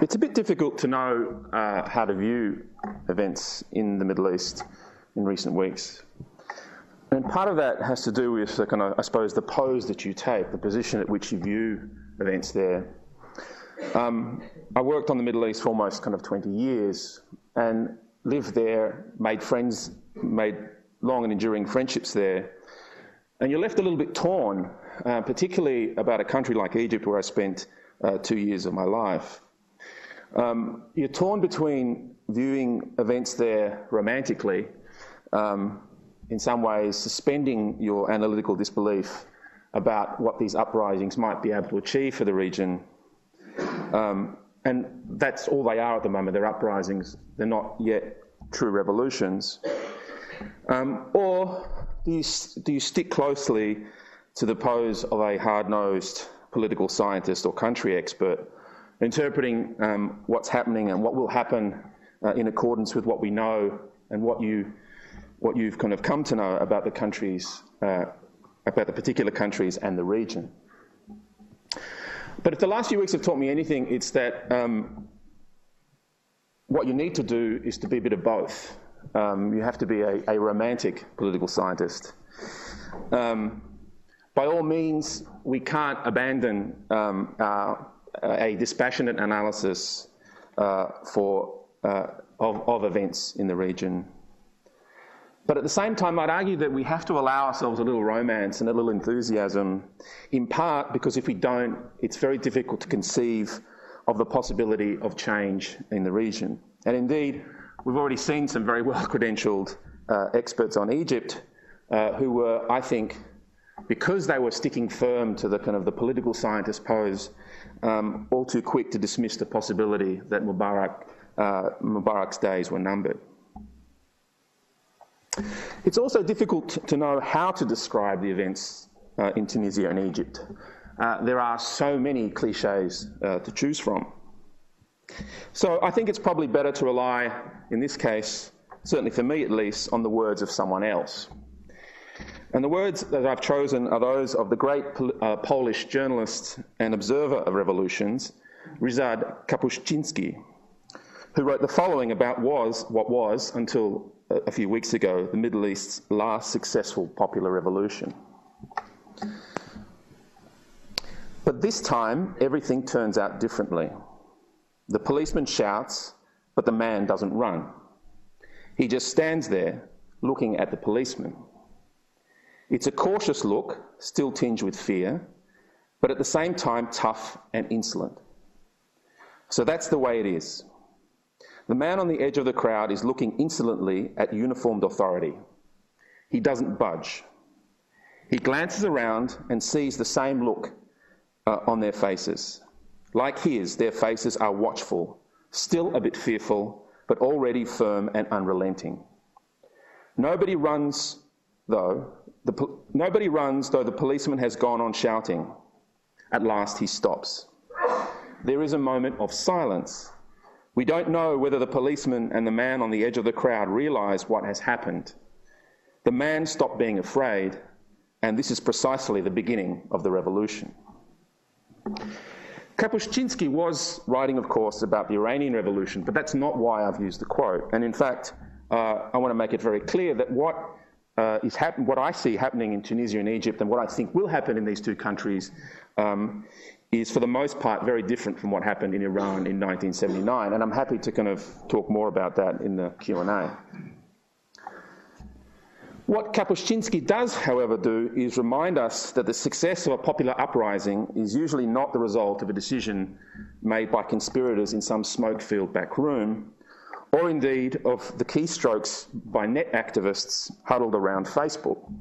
It's a bit difficult to know how to view events in the Middle East in recent weeks. And part of that has to do with the kind of, I suppose, the pose that you take, the position at which you view events there. I worked on the Middle East for almost kind of 20 years and lived there, made friends, made long and enduring friendships there. And you're left a little bit torn, particularly about a country like Egypt where I spent 2 years of my life. You're torn between viewing events there romantically, in some ways suspending your analytical disbelief about what these uprisings might be able to achieve for the region. And that's all they are at the moment. They're uprisings. They're not yet true revolutions. Or do you stick closely to the pose of a hard-nosed political scientist or country expert, interpreting what's happening and what will happen in accordance with what we know and what you've kind of come to know about the countries, about the particular countries and the region. But if the last few weeks have taught me anything, it's that what you need to do is to be a bit of both. You have to be a romantic political scientist. By all means, we can't abandon a dispassionate analysis of events in the region. But at the same time, I'd argue that we have to allow ourselves a little romance and a little enthusiasm, in part because if we don't, it's very difficult to conceive of the possibility of change in the region. And indeed, we've already seen some very well-credentialed experts on Egypt who were, I think, because they were sticking firm to the kind of the political scientist pose, all too quick to dismiss the possibility that Mubarak's days were numbered. It's also difficult to know how to describe the events in Tunisia and Egypt. There are so many cliches to choose from. So I think it's probably better to rely, in this case, certainly for me at least, on the words of someone else. And the words that I've chosen are those of the great Polish journalist and observer of revolutions, Ryszard Kapuscinski, who wrote the following about what was, until a few weeks ago, the Middle East's last successful popular revolution. But this time, everything turns out differently. The policeman shouts, but the man doesn't run. He just stands there, looking at the policeman. It's a cautious look, still tinged with fear, but at the same time tough and insolent. So that's the way it is. The man on the edge of the crowd is looking insolently at uniformed authority. He doesn't budge. He glances around and sees the same look on their faces. Like his, their faces are watchful, still a bit fearful, but already firm and unrelenting. Nobody runs, though the policeman has gone on shouting. At last he stops. There is a moment of silence. We don't know whether the policeman and the man on the edge of the crowd realise what has happened. The man stopped being afraid, and this is precisely the beginning of the revolution. Kapuscinski was writing, of course, about the Iranian Revolution, but that's not why I've used the quote. And in fact, I want to make it very clear that what I see happening in Tunisia and Egypt, and what I think will happen in these two countries, is for the most part very different from what happened in Iran in 1979. And I'm happy to kind of talk more about that in the Q&A. What Kapuscinski does, however, do is remind us that the success of a popular uprising is usually not the result of a decision made by conspirators in some smoke-filled back room, or indeed of the keystrokes by net activists huddled around Facebook.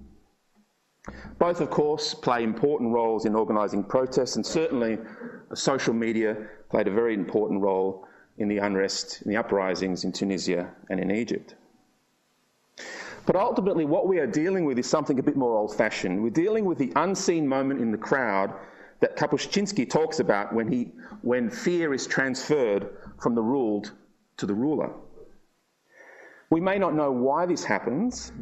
Both, of course, play important roles in organising protests, and certainly social media played a very important role in the unrest, in the uprisings in Tunisia and in Egypt. But ultimately, what we are dealing with is something a bit more old-fashioned. We're dealing with the unseen moment in the crowd that Kapuscinski talks about when fear is transferred from the ruled to the ruler. We may not know why this happens,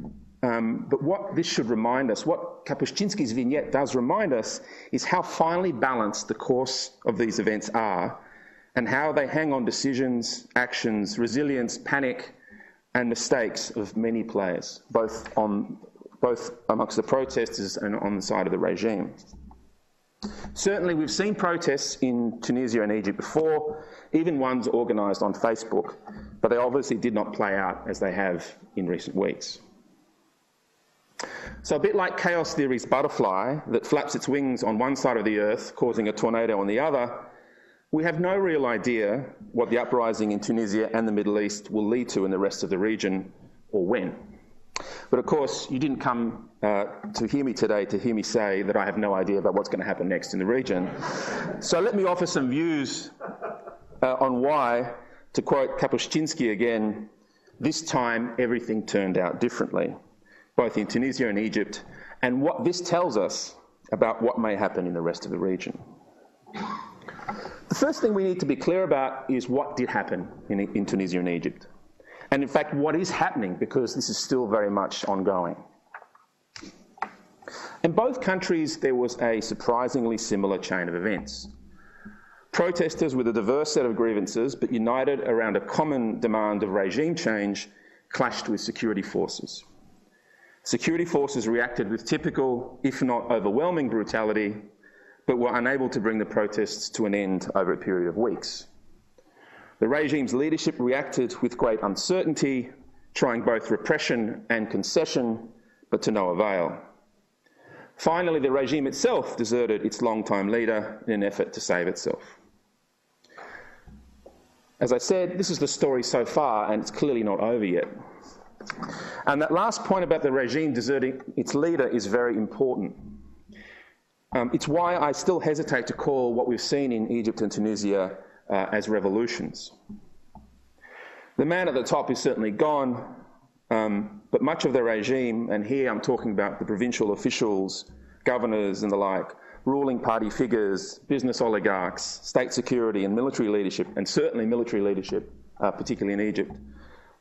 but what this should remind us, what Kapuscinski's vignette does remind us, is how finely balanced the course of these events are, and how they hang on decisions, actions, resilience, panic, and mistakes of many players, both amongst the protesters and on the side of the regime. Certainly, we've seen protests in Tunisia and Egypt before, even ones organised on Facebook, but they obviously did not play out as they have in recent weeks. So a bit like chaos theory's butterfly that flaps its wings on one side of the earth, causing a tornado on the other, we have no real idea what the uprising in Tunisia and the Middle East will lead to in the rest of the region, or when. But of course, you didn't come to hear me today to hear me say that I have no idea about what's going to happen next in the region. So let me offer some views on why, to quote Kapuscinski again, this time everything turned out differently, both in Tunisia and Egypt, and what this tells us about what may happen in the rest of the region. The first thing we need to be clear about is what did happen in Tunisia and Egypt. And in fact, what is happening, because this is still very much ongoing. In both countries, there was a surprisingly similar chain of events. Protesters with a diverse set of grievances, but united around a common demand of regime change, clashed with security forces. Security forces reacted with typical, if not overwhelming, brutality, but were unable to bring the protests to an end over a period of weeks. The regime's leadership reacted with great uncertainty, trying both repression and concession, but to no avail. Finally, the regime itself deserted its long-time leader in an effort to save itself. As I said, this is the story so far, and it's clearly not over yet. And that last point about the regime deserting its leader is very important. It's why I still hesitate to call what we've seen in Egypt and Tunisia as revolutions. The man at the top is certainly gone, but much of the regime, and here I'm talking about the provincial officials, governors and the like, ruling party figures, business oligarchs, state security and military leadership, and certainly military leadership, particularly in Egypt,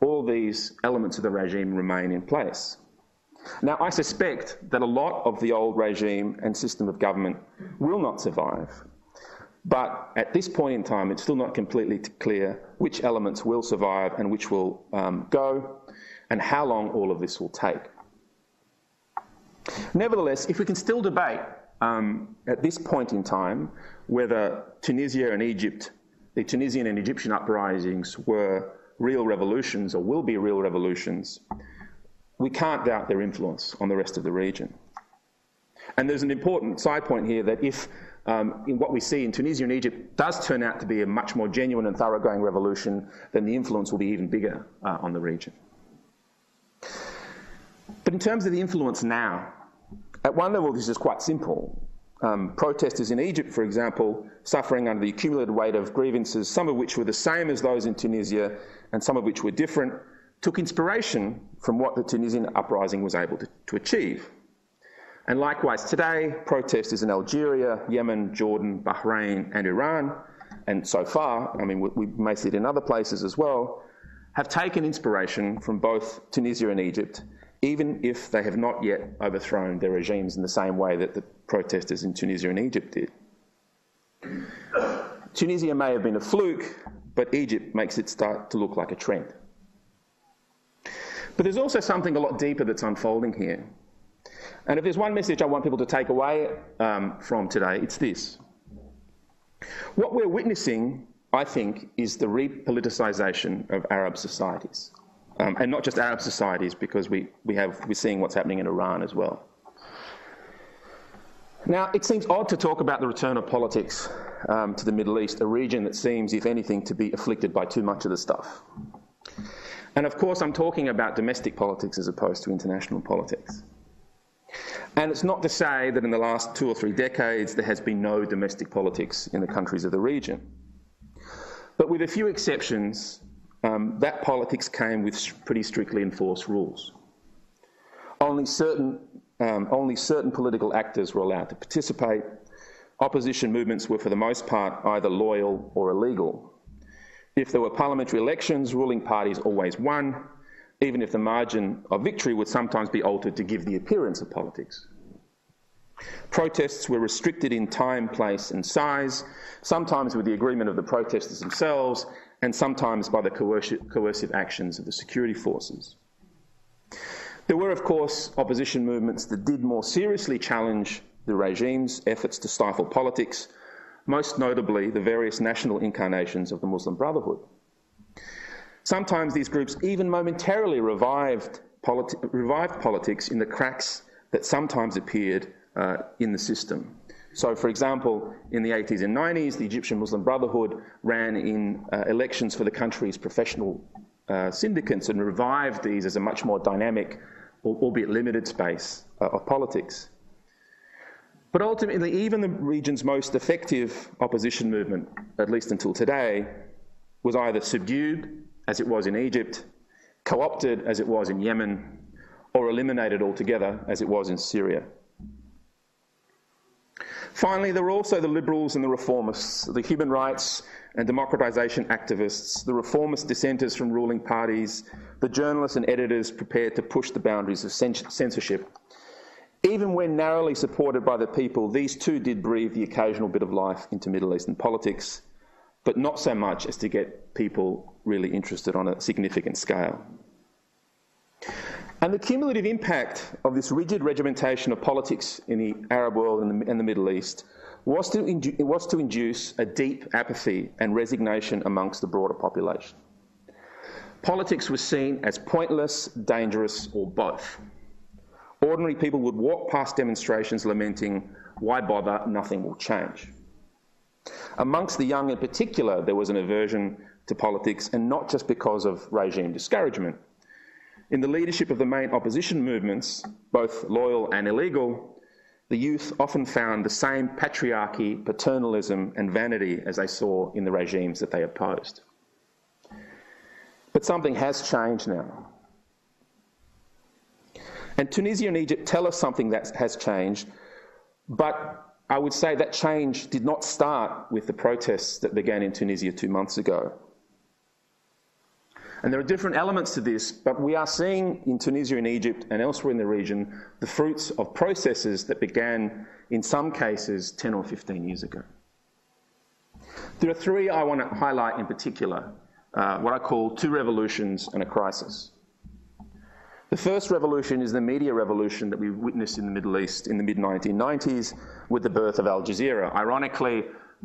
all these elements of the regime remain in place. Now, I suspect that a lot of the old regime and system of government will not survive. But at this point in time, it's still not completely clear which elements will survive and which will go, and how long all of this will take. Nevertheless, if we can still debate at this point in time whether Tunisia and Egypt, the Tunisian and Egyptian uprisings were real revolutions or will be real revolutions, we can't doubt their influence on the rest of the region. And there's an important side point here that if in what we see in Tunisia and Egypt does turn out to be a much more genuine and thoroughgoing revolution, then the influence will be even bigger on the region. But in terms of the influence now, at one level this is quite simple. Protesters in Egypt, for example, suffering under the accumulated weight of grievances, some of which were the same as those in Tunisia and some of which were different, took inspiration from what the Tunisian uprising was able to achieve. And likewise today, protesters in Algeria, Yemen, Jordan, Bahrain and Iran, and so far, I mean, we may see it in other places as well, have taken inspiration from both Tunisia and Egypt, even if they have not yet overthrown their regimes in the same way that the protesters in Tunisia and Egypt did. Tunisia may have been a fluke, but Egypt makes it start to look like a trend. But there's also something a lot deeper that's unfolding here. And if there's one message I want people to take away from today, it's this. What we're witnessing, I think, is the repoliticisation of Arab societies. And not just Arab societies, because we're seeing what's happening in Iran as well. Now, it seems odd to talk about the return of politics to the Middle East, a region that seems, if anything, to be afflicted by too much of the stuff. And of course, I'm talking about domestic politics as opposed to international politics. And it's not to say that in the last 2 or 3 decades there has been no domestic politics in the countries of the region. But with a few exceptions, that politics came with pretty strictly enforced rules. Only certain political actors were allowed to participate. Opposition movements were for the most part either loyal or illegal. If there were parliamentary elections, ruling parties always won, even if the margin of victory would sometimes be altered to give the appearance of politics. Protests were restricted in time, place and size, sometimes with the agreement of the protesters themselves and sometimes by the coercive actions of the security forces. There were, of course, opposition movements that did more seriously challenge the regime's efforts to stifle politics, most notably the various national incarnations of the Muslim Brotherhood. Sometimes these groups even momentarily revived politics in the cracks that sometimes appeared in the system. So, for example, in the 80s and 90s, the Egyptian Muslim Brotherhood ran in elections for the country's professional syndicates and revived these as a much more dynamic, albeit limited space of politics. But ultimately, even the region's most effective opposition movement, at least until today, was either subdued, as it was in Egypt, co-opted, as it was in Yemen, or eliminated altogether, as it was in Syria. Finally, there were also the liberals and the reformists, the human rights and democratisation activists, the reformist dissenters from ruling parties, the journalists and editors prepared to push the boundaries of censorship. Even when narrowly supported by the people, these too did breathe the occasional bit of life into Middle Eastern politics, but not so much as to get people really interested on a significant scale. And the cumulative impact of this rigid regimentation of politics in the Arab world and the Middle East was to induce a deep apathy and resignation amongst the broader population. Politics was seen as pointless, dangerous, or both. Ordinary people would walk past demonstrations lamenting, "Why bother? Nothing will change." Amongst the young in particular, there was an aversion to politics, and not just because of regime discouragement. In the leadership of the main opposition movements, both loyal and illegal, the youth often found the same patriarchy, paternalism and vanity as they saw in the regimes that they opposed. But something has changed now. And Tunisia and Egypt tell us something that has changed, but I would say that change did not start with the protests that began in Tunisia 2 months ago. And there are different elements to this, but we are seeing in Tunisia and Egypt and elsewhere in the region the fruits of processes that began, in some cases, 10 or 15 years ago. There are three I want to highlight in particular, what I call two revolutions and a crisis. The first revolution is the media revolution that we witnessed in the Middle East in the mid-1990s with the birth of Al Jazeera. Ironically,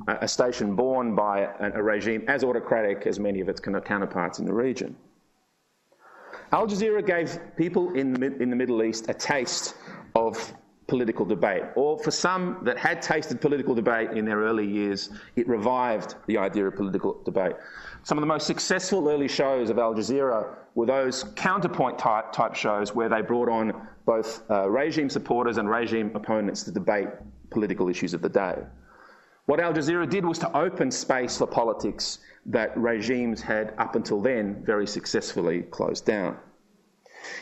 a station born by a regime as autocratic as many of its counterparts in the region. Al Jazeera gave people in the Middle East a taste of political debate, or for some that had tasted political debate in their early years, it revived the idea of political debate. Some of the most successful early shows of Al Jazeera were those counterpoint type shows where they brought on both regime supporters and regime opponents to debate political issues of the day. What Al Jazeera did was to open space for politics that regimes had, up until then, very successfully closed down.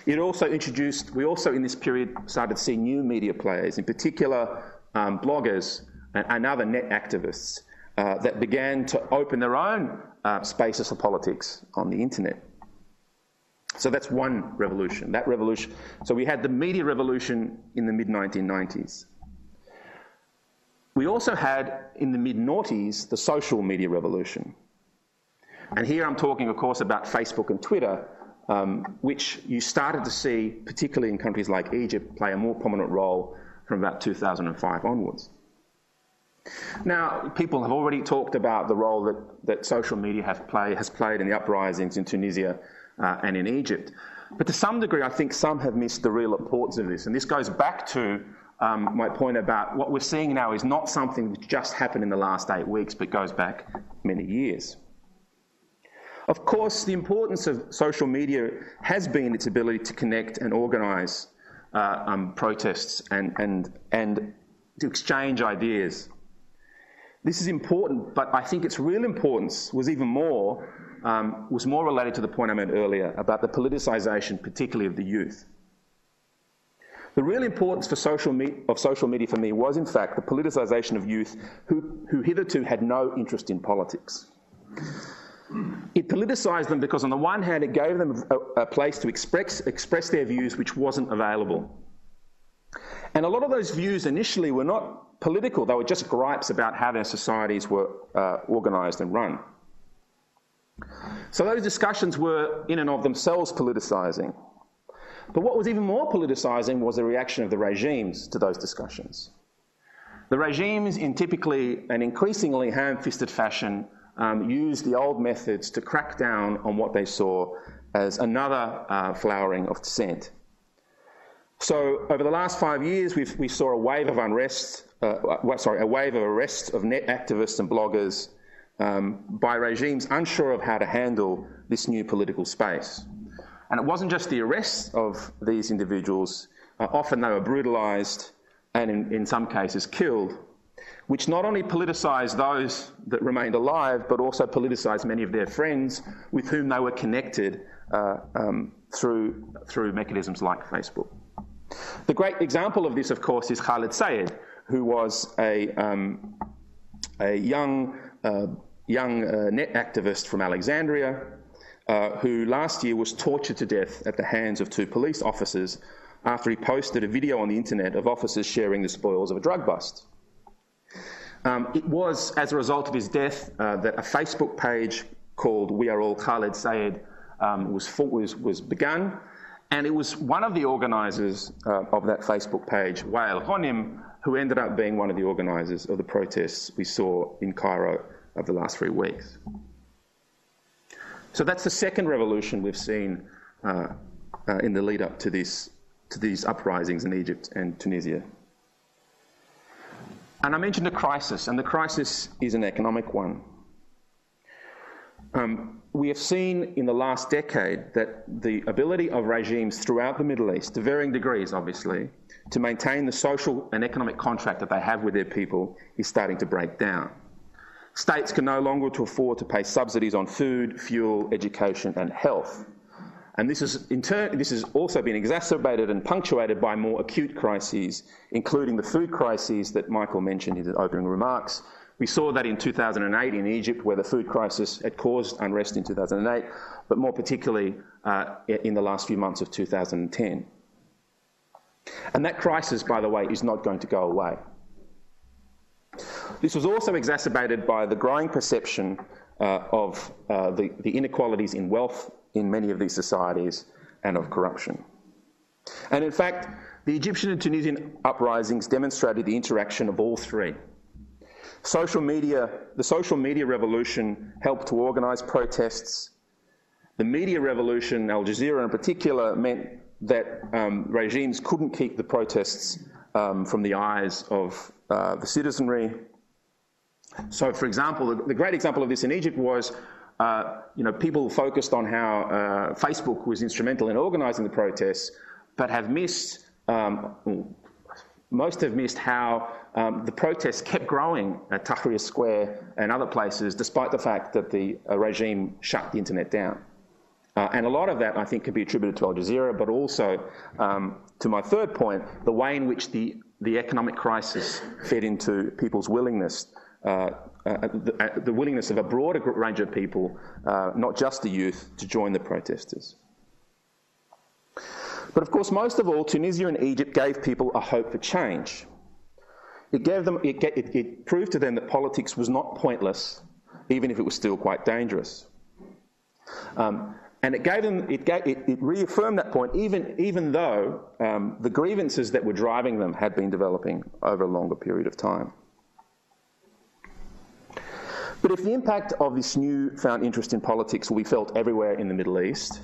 We also in this period started to see new media players, in particular bloggers and other net activists that began to open their own spaces for politics on the internet. So that's one revolution. So we had the media revolution in the mid-1990s. We also had, in the mid-noughties, the social media revolution. And here I'm talking, of course, about Facebook and Twitter, which you started to see, particularly in countries like Egypt, play a more prominent role from about 2005 onwards. Now, people have already talked about the role that social media has played in the uprisings in Tunisia and in Egypt. But to some degree, I think some have missed the real importance of this. And this goes back to my point about what we're seeing now is not something that just happened in the last 8 weeks, but goes back many years. Of course, the importance of social media has been its ability to connect and organise protests and to exchange ideas. This is important, but I think its real importance was more related to the point I made earlier about the politicisation, particularly of the youth. The real importance of social media for me was, in fact, the politicisation of youth who hitherto had no interest in politics. It politicised them because, on the one hand, it gave them a place to express their views which wasn't available. And a lot of those views initially were not political, they were just gripes about how their societies were organised and run. So those discussions were in and of themselves politicising. But what was even more politicising was the reaction of the regimes to those discussions. The regimes, in typically an increasingly ham-fisted fashion, used the old methods to crack down on what they saw as another flowering of dissent. So over the last 5 years, we saw a wave of arrests of net activists and bloggers by regimes unsure of how to handle this new political space. And it wasn't just the arrests of these individuals, often they were brutalised and in some cases killed, which not only politicised those that remained alive, but also politicised many of their friends with whom they were connected through mechanisms like Facebook. The great example of this, of course, is Khaled Sayed, who was a young net activist from Alexandria, who last year was tortured to death at the hands of 2 police officers after he posted a video on the internet of officers sharing the spoils of a drug bust. It was as a result of his death that a Facebook page called We Are All Khaled Sayed was begun, and it was one of the organisers of that Facebook page, Wael Ghanim, who ended up being one of the organisers of the protests we saw in Cairo over the last 3 weeks. So that's the second revolution we've seen in the lead up to these uprisings in Egypt and Tunisia. And I mentioned a crisis, and the crisis is an economic one. We have seen in the last decade that the ability of regimes throughout the Middle East, to varying degrees obviously, to maintain the social and economic contract that they have with their people is starting to break down. States can no longer afford to pay subsidies on food, fuel, education and health. And this has also been exacerbated and punctuated by more acute crises, including the food crises that Michael mentioned in his opening remarks. We saw that in 2008 in Egypt, where the food crisis had caused unrest in 2008, but more particularly in the last few months of 2010. And that crisis, by the way, is not going to go away. This was also exacerbated by the growing perception of the inequalities in wealth in many of these societies and of corruption. And in fact, the Egyptian and Tunisian uprisings demonstrated the interaction of all three. The social media revolution helped to organise protests. The media revolution, Al Jazeera in particular, meant that regimes couldn't keep the protests from the eyes of the citizenry. So, for example, the great example of this in Egypt was, people focused on how Facebook was instrumental in organising the protests, but have missed, most have missed how the protests kept growing at Tahrir Square and other places, despite the fact that the regime shut the internet down. And a lot of that, I think, could be attributed to Al Jazeera, but also, to my third point, the way in which the economic crisis fed into people's willingness, the willingness of a broader range of people, not just the youth, to join the protesters. But of course, most of all, Tunisia and Egypt gave people a hope for change. It proved to them that politics was not pointless, even if it was still quite dangerous. And it reaffirmed that point, even though the grievances that were driving them had been developing over a longer period of time. But if the impact of this newfound interest in politics will be felt everywhere in the Middle East,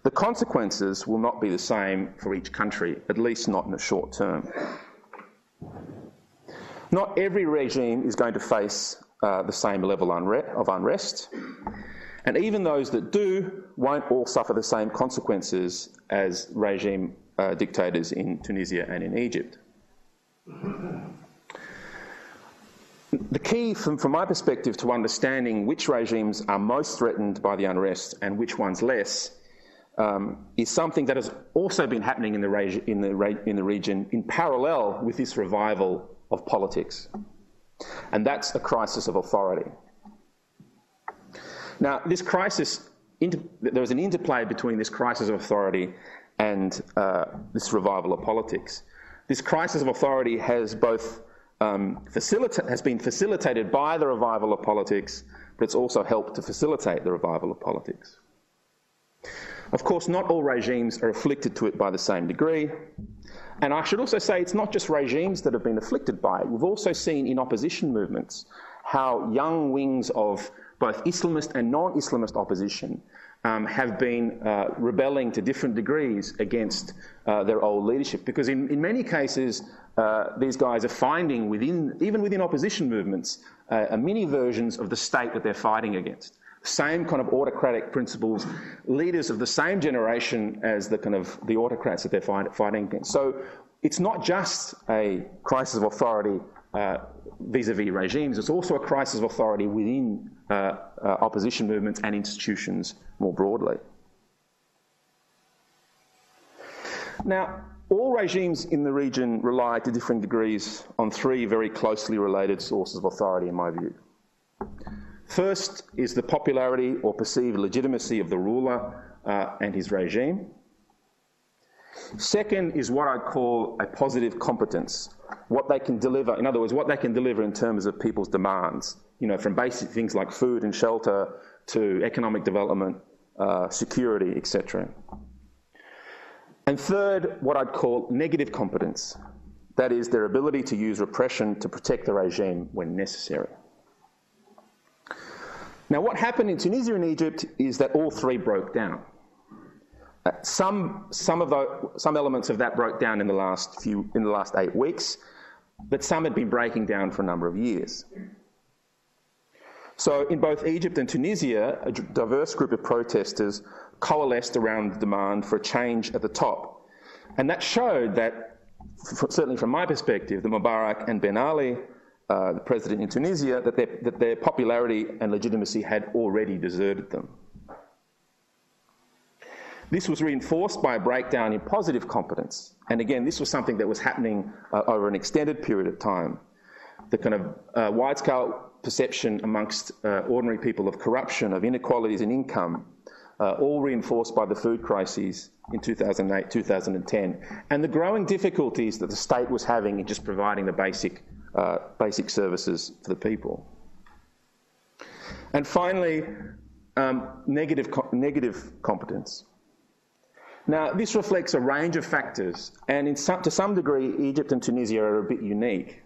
the consequences will not be the same for each country, at least not in the short term. Not every regime is going to face the same level of unrest, and even those that do won't all suffer the same consequences as regime dictators in Tunisia and in Egypt. The key, from my perspective, to understanding which regimes are most threatened by the unrest and which ones less is something that has also been happening in the region in parallel with this revival of politics, and that's a crisis of authority. Now, this crisis, there is an interplay between this crisis of authority and this revival of politics. This crisis of authority has both been facilitated by the revival of politics, but it's also helped to facilitate the revival of politics. Of course, not all regimes are afflicted to it by the same degree. And I should also say it's not just regimes that have been afflicted by it. We've also seen in opposition movements how young wings of both Islamist and non-Islamist opposition have been rebelling to different degrees against their old leadership. Because in many cases, these guys are finding, even within opposition movements, mini versions of the state that they're fighting against. Same kind of autocratic principles, leaders of the same generation as the autocrats that they're fighting against. So it's not just a crisis of authority vis-a-vis regimes, it's also a crisis of authority within opposition movements and institutions more broadly. Now, all regimes in the region rely to different degrees on three very closely related sources of authority, in my view. First is the popularity or perceived legitimacy of the ruler and his regime. Second is what I'd call a positive competence, what they can deliver, in other words, what they can deliver in terms of people's demands, from basic things like food and shelter to economic development, security, etc. And third, what I'd call negative competence, that is their ability to use repression to protect the regime when necessary. Now, what happened in Tunisia and Egypt is that all three broke down. Some elements of that broke down in the last 8 weeks, but some had been breaking down for a number of years. So in both Egypt and Tunisia, a diverse group of protesters coalesced around the demand for a change at the top. And that showed that, certainly from my perspective, the Mubarak and Ben Ali, the president in Tunisia, that their popularity and legitimacy had already deserted them. This was reinforced by a breakdown in positive competence. And again, this was something that was happening over an extended period of time. The kind of wide-scale perception amongst ordinary people of corruption, of inequalities in income, all reinforced by the food crises in 2008, 2010, and the growing difficulties that the state was having in just providing the basic services for the people. And finally, negative competence. Now, this reflects a range of factors, and to some degree, Egypt and Tunisia are a bit unique.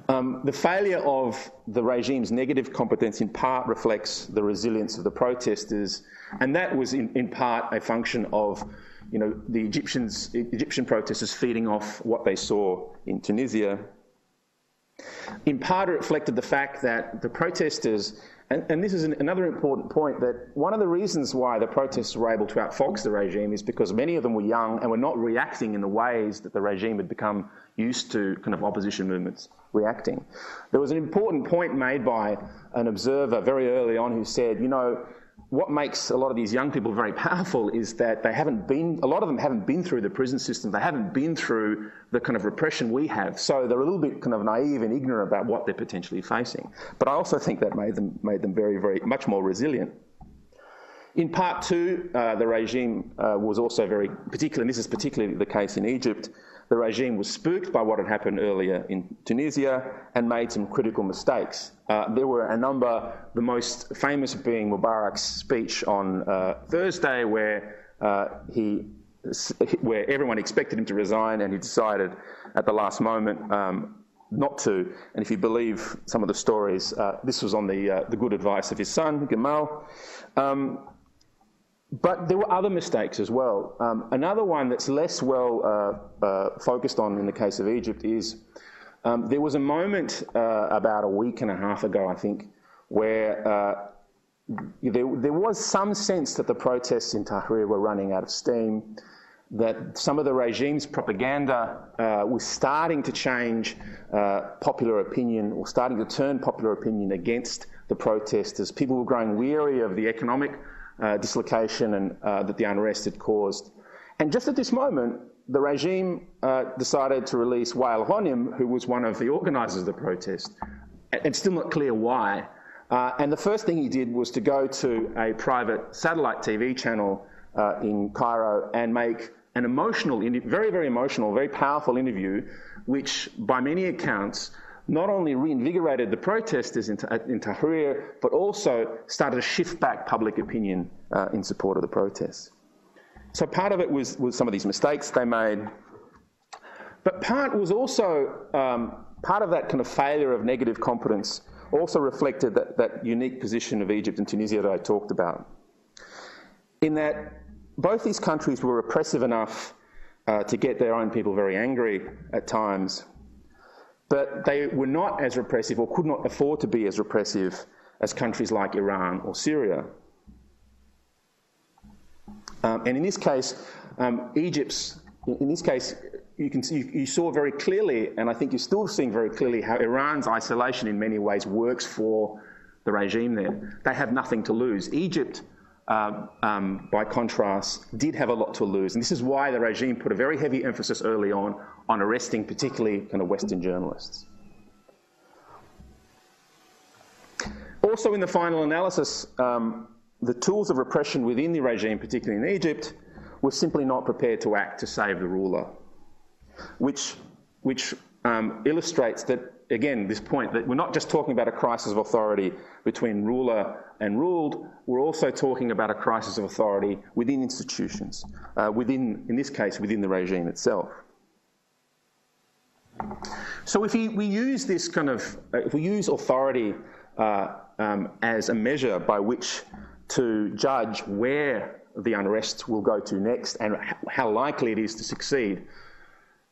The failure of the regime's negative competence in part reflects the resilience of the protesters, and that was in part a function of the Egyptian protesters feeding off what they saw in Tunisia. In part, it reflected the fact that the protesters, and this is another important point, that one of the reasons why the protesters were able to outfox the regime is because many of them were young and were not reacting in the ways that the regime had become used to kind of opposition movements reacting. There was an important point made by an observer very early on who said, what makes a lot of these young people very powerful is that a lot of them haven't been through the prison system, they haven't been through the kind of repression we have, so they're a little bit kind of naive and ignorant about what they're potentially facing. But I also think that made them very, very much more resilient. In part two, the regime was also very particular, and this is particularly the case in Egypt. The regime was spooked by what had happened earlier in Tunisia and made some critical mistakes. There were a number, the most famous being Mubarak's speech on Thursday, where everyone expected him to resign and he decided at the last moment not to. And if you believe some of the stories, this was on the good advice of his son, Gamal. But there were other mistakes as well. Another one that's less well focused on in the case of Egypt is there was a moment about a week and a half ago, I think, where there was some sense that the protests in Tahrir were running out of steam, that some of the regime's propaganda was starting to change popular opinion, or starting to turn popular opinion against the protesters. People were growing weary of the economic dislocation and that the unrest had caused. And just at this moment, the regime decided to release Wael Ghanim, who was one of the organisers of the protest, and still not clear why. And the first thing he did was to go to a private satellite TV channel in Cairo and make an emotional, very, very emotional, very powerful interview, which by many accounts not only reinvigorated the protesters in Tahrir, but also started to shift back public opinion in support of the protests. So part of it was some of these mistakes they made, but part was also, part of that kind of failure of negative competence also reflected that unique position of Egypt and Tunisia that I talked about, in that both these countries were repressive enough to get their own people very angry at times, but they were not as repressive, or could not afford to be as repressive, as countries like Iran or Syria. And in this case, you saw very clearly, and I think you're still seeing very clearly, how Iran's isolation in many ways works for the regime there. They have nothing to lose. Egypt, by contrast, did have a lot to lose, and this is why the regime put a very heavy emphasis early on arresting particularly kind of Western journalists. Also, in the final analysis, the tools of repression within the regime, particularly in Egypt, were simply not prepared to act to save the ruler, which illustrates that, again, this point that we're not just talking about a crisis of authority between ruler and ruled, we're also talking about a crisis of authority within institutions, in this case, within the regime itself. So if we use this kind of, if we use authority as a measure by which to judge where the unrest will go to next and how likely it is to succeed,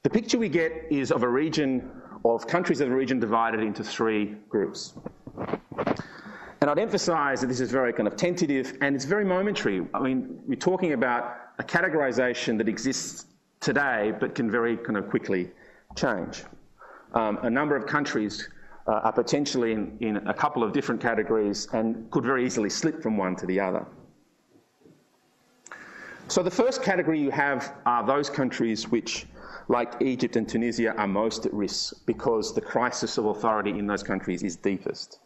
the picture we get is of a region, of countries of the region divided into three groups. And I'd emphasise that this is very kind of tentative and it's very momentary. I mean, we're talking about a categorisation that exists today but can very kind of quickly change. A number of countries are potentially in a couple of different categories and could very easily slip from one to the other. So the first category you have are those countries which, like Egypt and Tunisia, are most at risk because the crisis of authority in those countries is deepest.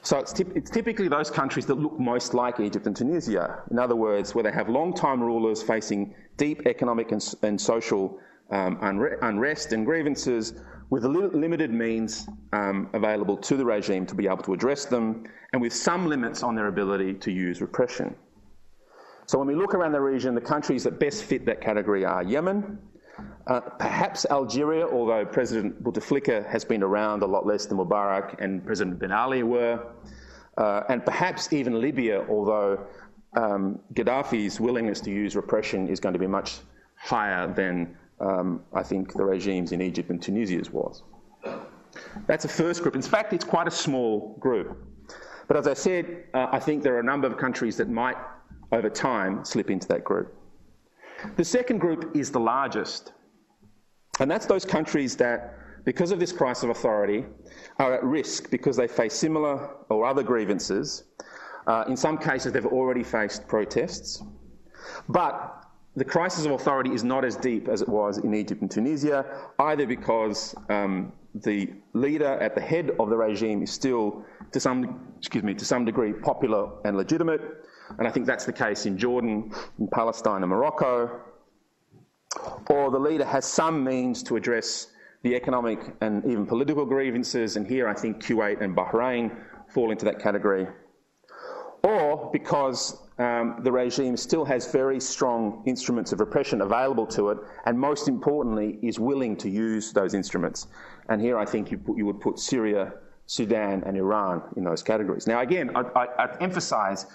So it's typically those countries that look most like Egypt and Tunisia. In other words, where they have long-time rulers facing deep economic and social unrest and grievances, with limited means available to the regime to be able to address them, and with some limits on their ability to use repression. So when we look around the region, the countries that best fit that category are Yemen, perhaps Algeria, although President Bouteflika has been around a lot less than Mubarak and President Ben Ali were, and perhaps even Libya, although Gaddafi's willingness to use repression is going to be much higher than I think the regimes in Egypt and Tunisia's was. That's a first group. In fact, it's quite a small group. But as I said, I think there are a number of countries that might, over time, slip into that group. The second group is the largest. And that's those countries that, because of this crisis of authority, are at risk because they face similar or other grievances. In some cases, they've already faced protests. But the crisis of authority is not as deep as it was in Egypt and Tunisia, either because the leader at the head of the regime is still, to some degree, popular and legitimate, and I think that's the case in Jordan, in Palestine and Morocco, or the leader has some means to address the economic and even political grievances, and here I think Kuwait and Bahrain fall into that category, or because the regime still has very strong instruments of repression available to it, and most importantly, is willing to use those instruments. And here I think you would put Syria, Sudan, and Iran in those categories. Now, again, I emphasise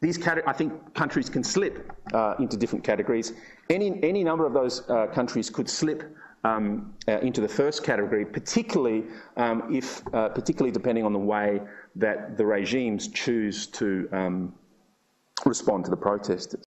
I think countries can slip into different categories. Any number of those countries could slip into the first category, particularly depending on the way that the regimes choose to respond to the protesters.